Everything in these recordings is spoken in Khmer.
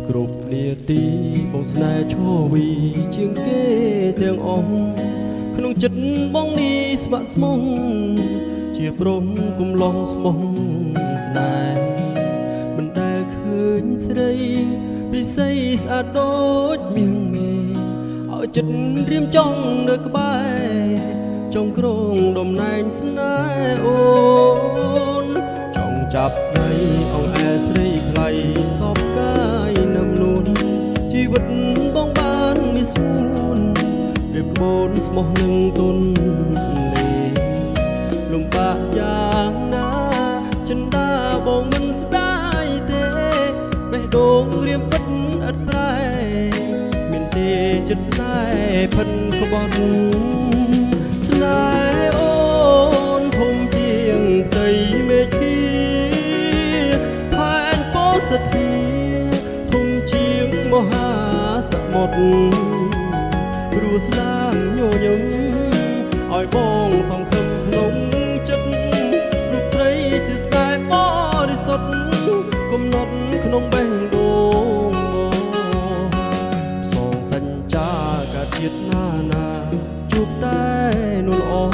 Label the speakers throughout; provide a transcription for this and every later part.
Speaker 1: គ្រប់លាទីបងស្នេហ៍ឈរវីជាងគេទាំងអស់ក្នុងចិត្តបងនេះស្វាក់ស្មងជាព្រមកំឡុងស្មងស្នេហ៍មិនដែលឃើញស្រីពិសីស្អាតដូចមាងមេឲ្យចិត្តរៀមចង់នៅក្បែរចង់ក្រងតំណែងស្នេហ៍អូនចង់ចាប់ដៃអងអែស្រីថ្លៃសពកាយនំនួនជីវិតបងបានមានស្មួនរៀបក្បូនស្មោះនឹងទុនលេលំបាកយ៉ាងណាចិនដាបងមិនស្ដាយទេបេះដូងរៀមពិតឥតប្រែមានទេចិត្តស្នេហ៍ភិនក្បត់ស្នេហ៍អូនធំជាងផ្ទៃមេឃីផែនពោធិ៍សាធាធំជាងមហាសមុទ្រព្រោះស្នាមញញឹមឲ្យបងសង្ឃឹមក្នុងចិត្តរូបត្រីជាស្នេហ៍បរិសុទ្ធកំណត់ក្នុងបេះដូងសងសញ្ចាកាជាតិណាជួបតែនួនអង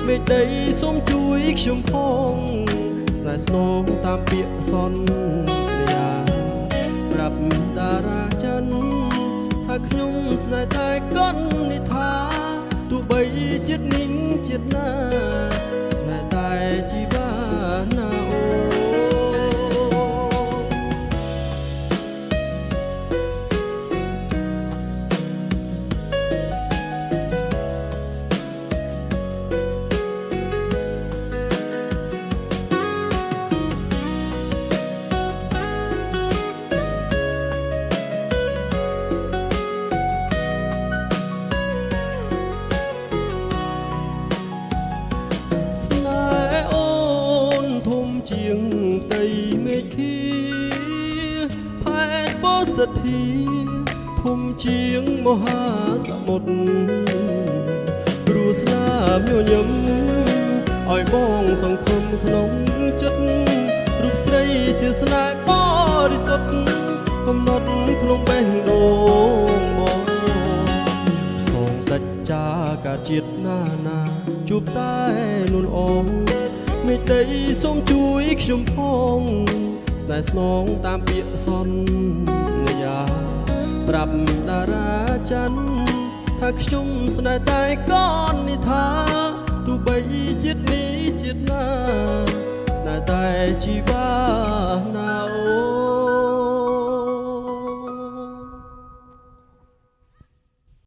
Speaker 1: មេដីសូមជួយខ្ញុំផងស្នេហ៍ស្នងតាមពាក្យសន្យាប្រាប់តារាច័ន្ទថាខ្ញុំស្នេហ៍តែកូននិថាទោះបីចិត្តនិងចិត្តណាស្នេហ៍តែជីវ៉ាណាអូជាងផ្ទៃមេឃីផែនពោធិ៍សាធាធំជាងមហាសមុទ្រព្រោះស្នាមញញឹមឲ្យបងសង្ឃឹមក្នុងចិត្តរូបស្រីជាស្នេហ៍បរិសុទ្ធកំណត់ក្នុងបេះដូងបងសងសច្ចាកាជាតិណាជួបតែនួនអងមេដីសូមជួយខ្ញុំផងស្នេហ៍ស្នងតាមពាក្យសន្យាប្រាប់តារាច័ន្ទថាខ្ញុំស្នេហ៍តែកូននិថាទោះបីជាតិនេះជាតិណាស្នេហ៍តែជីវ៉ាណាអូ